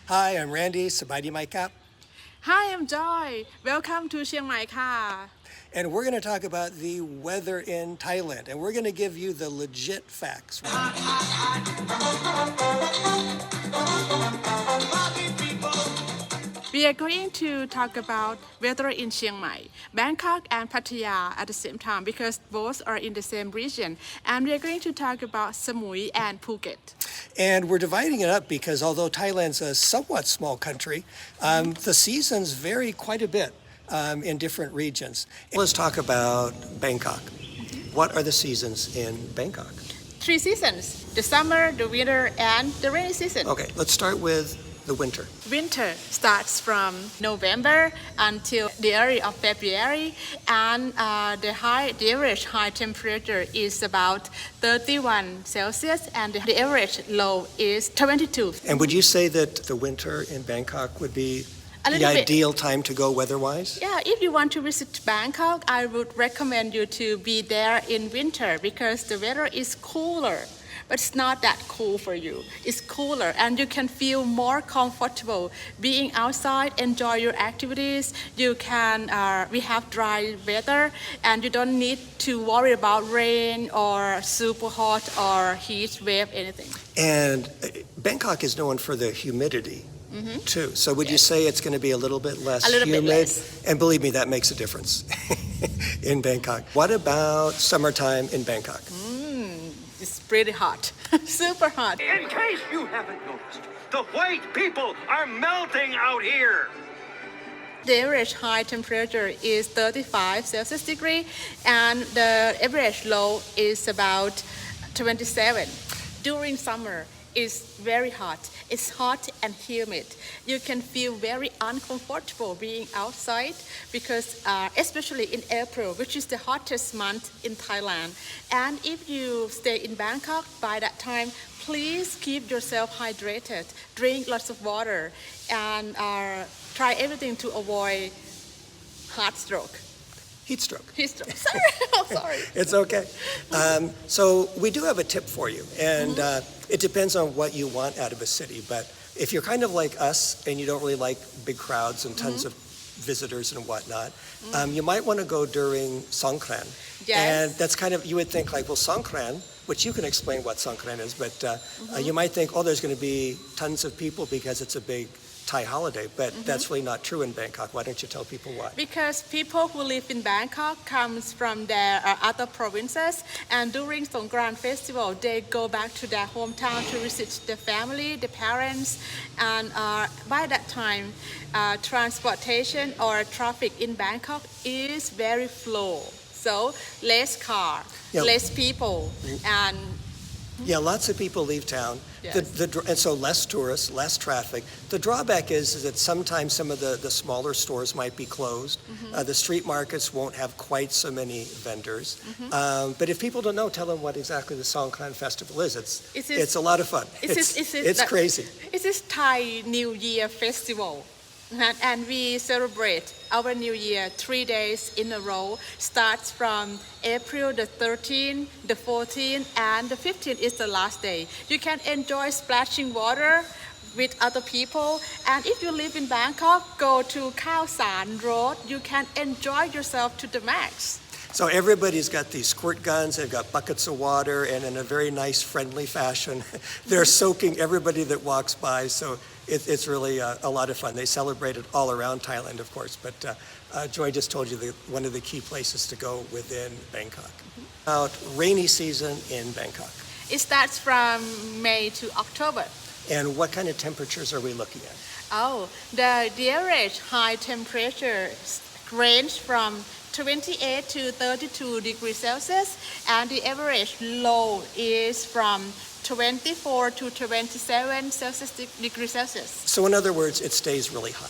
Hi, I'm Randy. Sabaidi Mai Kap. Hi, I'm Joy. Welcome to Chiang Mai ค่ะ And we're going to talk about the weather in Thailand. And we're going to give you the legit facts. We are going to talk about weather in Chiang Mai, Bangkok and Pattaya at the same time because both are in the same region. And we are going to talk about Samui and Phuket. And we're dividing it up because although Thailand's a somewhat small country, the seasons vary quite a bit in different regions. Let's talk about Bangkok. What are the seasons in Bangkok? 3 seasons, the summer, the winter, and the rainy season. Okay, let's start with the winter. Winter starts from November until the early of February, and the average high temperature is about 31 Celsius, and the average low is 22. And would you say that the winter in Bangkok would be A the little bit. ideal time to go weather-wise? Yeah, if you want to visit Bangkok, I would recommend you to be there in winter because the weather is cooler. But it's not that cool for you. It's cooler and you can feel more comfortable being outside, enjoy your activities. You can, we have dry weather and you don't need to worry about rain or super hot or heat wave, anything. And Bangkok is known for the humidity too. So would you say it's going to be a little bit less A little bit humid? less. And believe me, that makes a difference in Bangkok. What about summertime in Bangkok? It's pretty hot, super hot. In case you haven't noticed, the white people are melting out here. The average high temperature is 35 Celsius degree and the average low is about 27. During summer, it's very hot. It's hot and humid. You can feel very uncomfortable being outside because especially in April, which is the hottest month in Thailand. And if you stay in Bangkok by that time, please keep yourself hydrated. Drink lots of water and try everything to avoid heart stroke. Heat stroke. Heat stroke. Sorry. Oh, sorry. It's okay. So we do have a tip for you. And it depends on what you want out of a city. But if you're kind of like us and you don't really like big crowds and tons of visitors and whatnot, you might want to go during Songkran. Yes. And that's kind of, you would think like, well, Songkran, which you can explain what Songkran is, but you might think, oh, there's going to be tons of people because it's a big Thai holiday, but that's really not true in Bangkok. Why don't you tell people why? Because people who live in Bangkok comes from their other provinces, and during Songkran festival, they go back to their hometown to visit the family, the parents, and by that time, transportation or traffic in Bangkok is very slow. So less car, Yeah. less people, and Yeah, lots of people leave town. Yes. And so less tourists, less traffic. The drawback is that sometimes some of the smaller stores might be closed. The street markets won't have quite so many vendors. But if people don't know, tell them what exactly the Songkran Festival is. It's a lot of fun. It's crazy. It is Thai New Year festival. And we celebrate our New Year 3 days in a row. Starts from April the 13th, the 14th, and the 15th is the last day. You can enjoy splashing water with other people. And if you live in Bangkok, go to Khao San Road. You can enjoy yourself to the max. So everybody's got these squirt guns, they've got buckets of water, and in a very nice, friendly fashion, they're soaking everybody that walks by. So it's really a lot of fun. They celebrate it all around Thailand, of course, but Joy just told you one of the key places to go within Bangkok. About rainy season in Bangkok. It starts from May to October. And what kind of temperatures are we looking at? Oh, the average high temperature range from 28 to 32 degrees Celsius, and the average low is from 24 to 27 degrees Celsius. So in other words, it stays really hot.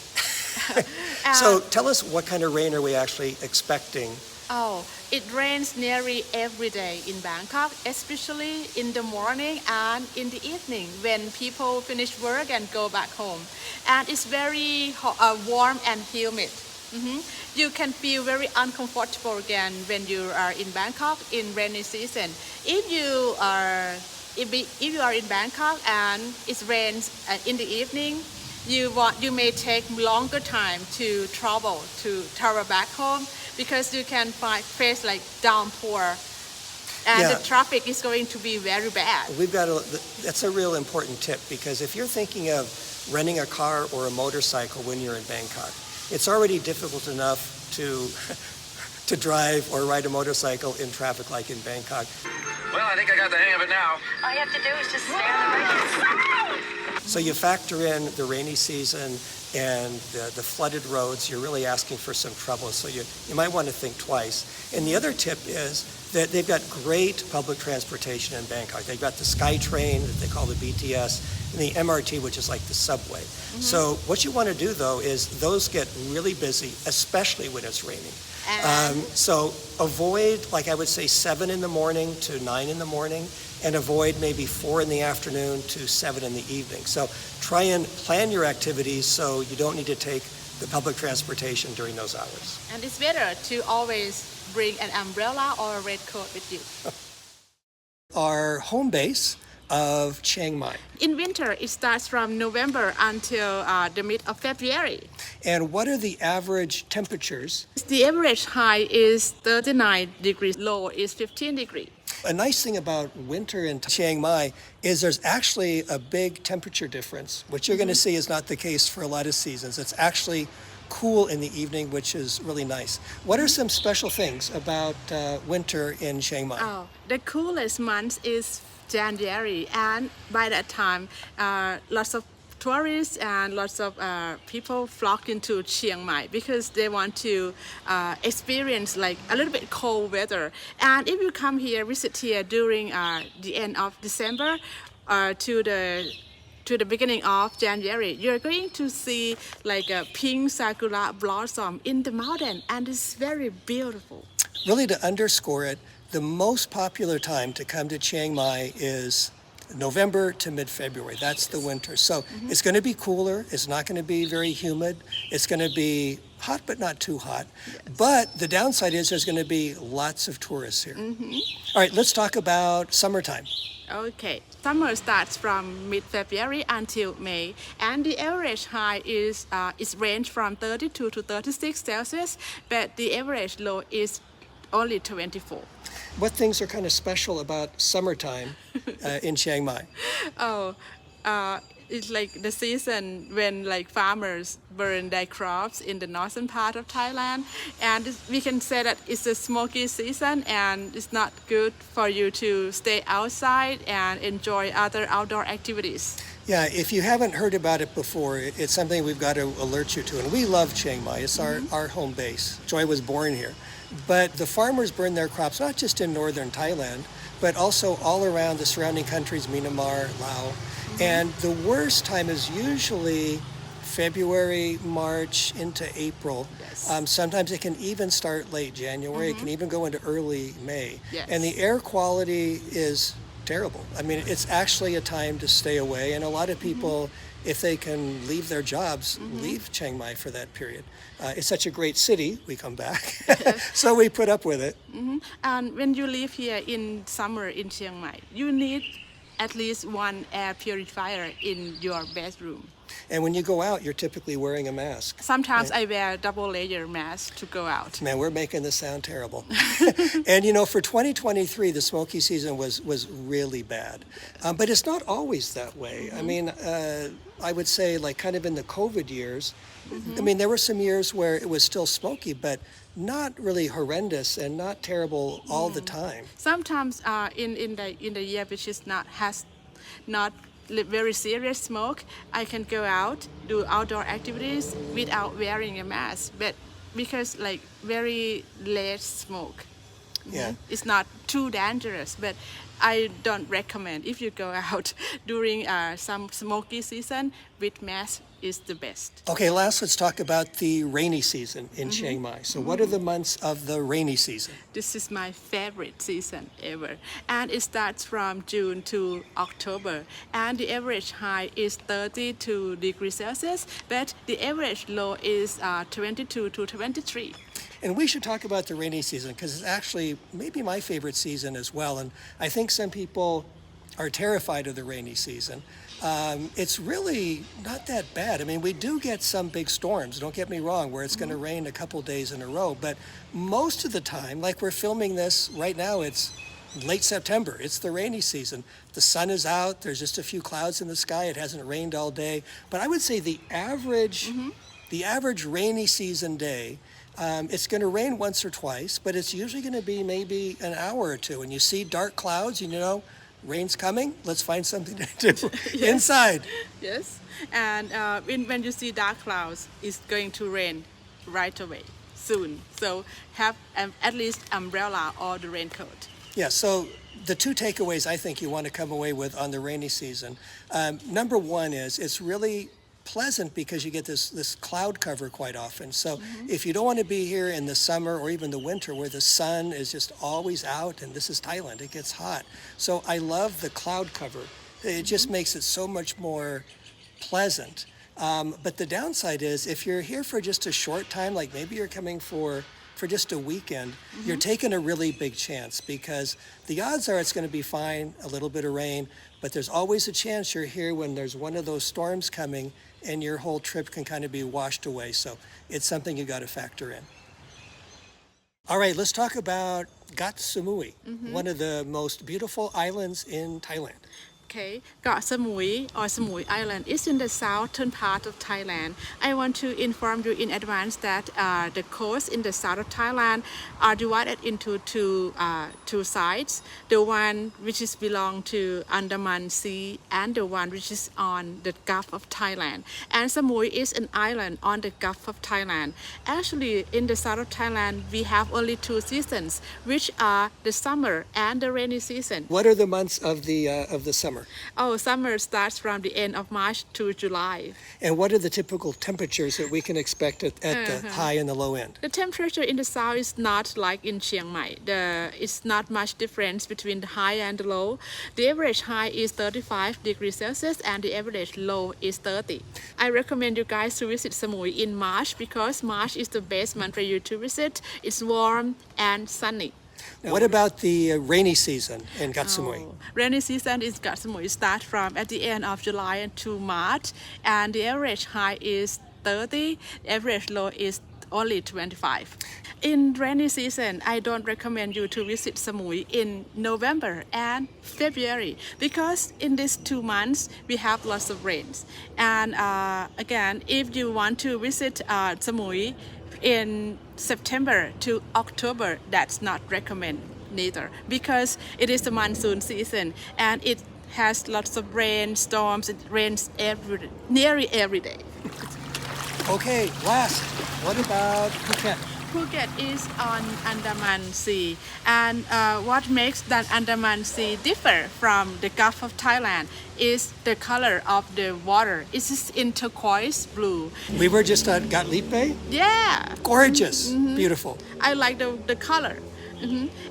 So tell us, what kind of rain are we actually expecting? Oh, it rains nearly every day in Bangkok, especially in the morning and in the evening when people finish work and go back home. And it's very warm and humid. You can feel very uncomfortable again when you are in Bangkok in rainy season. If you are in Bangkok and it rains in the evening, you may take longer time to travel back home because you can face like downpour. And Yeah. the traffic is going to be very bad. That's a real important tip, because if you're thinking of renting a car or a motorcycle when you're in Bangkok, it's already difficult enough to drive or ride a motorcycle in traffic like in Bangkok. Well, I think I got the hang of it now. All you have to do is just stay on the right. So you factor in the rainy season and the flooded roads, you're really asking for some trouble. So you might want to think twice. And the other tip is that they've got great public transportation in Bangkok. They've got the SkyTrain that they call the BTS and the MRT, which is like the subway. So what you want to do, though, is those get really busy, especially when it's raining. So avoid, like I would say, 7 in the morning to 9 in the morning, and avoid maybe 4 in the afternoon to 7 in the evening. So try and plan your activities so you don't need to take the public transportation during those hours. And it's better to always bring an umbrella or a raincoat with you. Our home base of Chiang Mai. In winter, it starts from November until the mid of February. And what are the average temperatures? The average high is 39 degrees, low is 15 degrees. A nice thing about winter in Chiang Mai is there's actually a big temperature difference, which you're going to see is not the case for a lot of seasons. It's actually cool in the evening, which is really nice. What are some special things about winter in Chiang Mai? Oh, the coolest month is January, and by that time, lots of tourists and lots of people flock into Chiang Mai because they want to experience like a little bit cold weather. And if you come here, visit here during the end of December to the beginning of January, you're going to see like a pink sakura blossom in the mountain, and it's very beautiful. Really, to underscore it, the most popular time to come to Chiang Mai is November to mid-February. That's the winter. So it's going to be cooler. It's not going to be very humid. It's going to be hot, but not too hot. Yes. But the downside is there's going to be lots of tourists here. All right, let's talk about summertime. Okay, summer starts from mid-February until May, and the average high is range from 32 to 36 Celsius, but the average low is only 24. What things are kind of special about summertime in Chiang Mai? It's like the season when like farmers burn their crops in the northern part of Thailand, and we can say that it's a smoky season, and it's not good for you to stay outside and enjoy other outdoor activities. Yeah, if you haven't heard about it before, it's something we've got to alert you to. And we love Chiang Mai. It's our home base. Joy was born here. But the farmers burn their crops not just in northern Thailand, but also all around the surrounding countries, Myanmar, Laos. And the worst time is usually February, March into April. Yes. Sometimes it can even start late January. It can even go into early May. Yes. And the air quality is terrible. I mean, it's actually a time to stay away. And a lot of people, if they can leave their jobs, leave Chiang Mai for that period. It's such a great city, we come back. So we put up with it. And when you live here in summer in Chiang Mai, you need at least one air purifier in your bedroom. And when you go out, you're typically wearing a mask. Sometimes I wear a double layer mask to go out. Man, we're making this sound terrible. And you know, for 2023, the smoky season was really bad. But it's not always that way. I mean, I would say like kind of in the COVID years, I mean, there were some years where it was still smoky, but not really horrendous and not terrible all the time. Sometimes in the year which is has not very serious smoke, I can go out, do outdoor activities without wearing a mask. But because like very less smoke, Yeah. it's not too dangerous. But I don't recommend if you go out during some smoky season with mask is the best. Okay, last let's talk about the rainy season in Chiang Mai. So what are the months of the rainy season? This is my favorite season ever, and it starts from June to October, and the average high is 32 degrees Celsius, but the average low is 22 to 23. And we should talk about the rainy season because it's actually maybe my favorite season as well. And I think some people are terrified of the rainy season. It's really not that bad. I mean, we do get some big storms, don't get me wrong, where it's going to rain a couple days in a row. But most of the time, like we're filming this right now, it's late September. It's the rainy season. The sun is out. There's just a few clouds in the sky. It hasn't rained all day. But I would say the average rainy season day, it's going to rain once or twice, but it's usually going to be maybe an hour or two. And you see dark clouds, you know, rain's coming. Let's find something to do inside. Yes, and when you see dark clouds, it's going to rain right away, soon. So have at least umbrella or the raincoat. Yeah, so the two takeaways I think you want to come away with on the rainy season. Number one is it's really pleasant because you get this cloud cover quite often. So if you don't want to be here in the summer or even the winter where the sun is just always out, and this is Thailand, it gets hot. So I love the cloud cover. It just makes it so much more pleasant. But the downside is if you're here for just a short time, like maybe you're coming for just a weekend, you're taking a really big chance because the odds are it's going to be fine, a little bit of rain, but there's always a chance you're here when there's one of those storms coming and your whole trip can kind of be washed away. So it's something you got to factor in. All right, let's talk about Koh Samui, one of the most beautiful islands in Thailand. Okay, Koh Samui or Samui Island is in the southern part of Thailand. I want to inform you in advance that the coast in the south of Thailand are divided into two sides. The one which is belong to Andaman Sea and the one which is on the Gulf of Thailand. And Samui is an island on the Gulf of Thailand. Actually, in the south of Thailand, we have only two seasons, which are the summer and the rainy season. What are the months of the summer? Oh, summer starts from the end of March to July. And what are the typical temperatures that we can expect at the high and the low end? The temperature in the south is not like in Chiang Mai. It's not much difference between the high and the low. The average high is 35 degrees Celsius and the average low is 30. I recommend you guys to visit Samui in March because March is the best month for you to visit. It's warm and sunny. What about the rainy season in Koh Samui? Rainy season in Koh Samui starts from at the end of July to March, and the average high is 30, average low is only 25. In rainy season, I don't recommend you to visit Samui in November and February because in these 2 months we have lots of rains. And again, if you want to visit Samui in September to October, that's not recommended neither because it is the monsoon season and it has lots of rain, storms. It rains nearly every day. Okay, last, what about Phuket? Phuket is on Andaman Sea, and what makes that Andaman Sea differ from the Gulf of Thailand is the color of the water. It is in turquoise blue. We were just at Gat Lipe. Yeah. Gorgeous, beautiful. I like the color.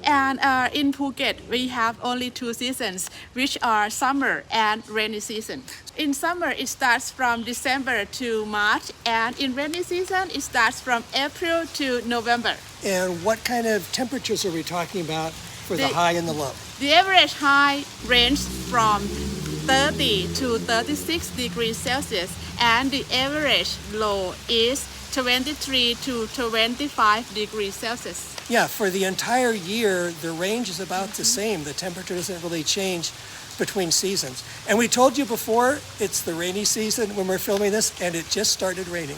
And in Phuket, we have only 2 seasons, which are summer and rainy season. In summer, it starts from December to March, and in rainy season, it starts from April to November. And what kind of temperatures are we talking about for the high and the low? The average high ranges from 30 to 36 degrees Celsius, and the average low is 23 to 25 degrees Celsius. Yeah, for the entire year, the range is about the same. The temperature doesn't really change between seasons. And we told you before, it's the rainy season when we're filming this, and it just started raining.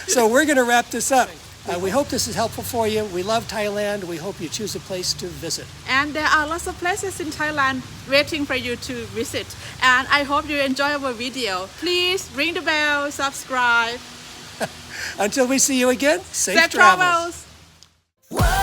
So we're going to wrap this up. We hope this is helpful for you. We love Thailand. We hope you choose a place to visit. And there are lots of places in Thailand waiting for you to visit. And I hope you enjoy our video. Please ring the bell, subscribe. Until we see you again, safe Safe travels. travels.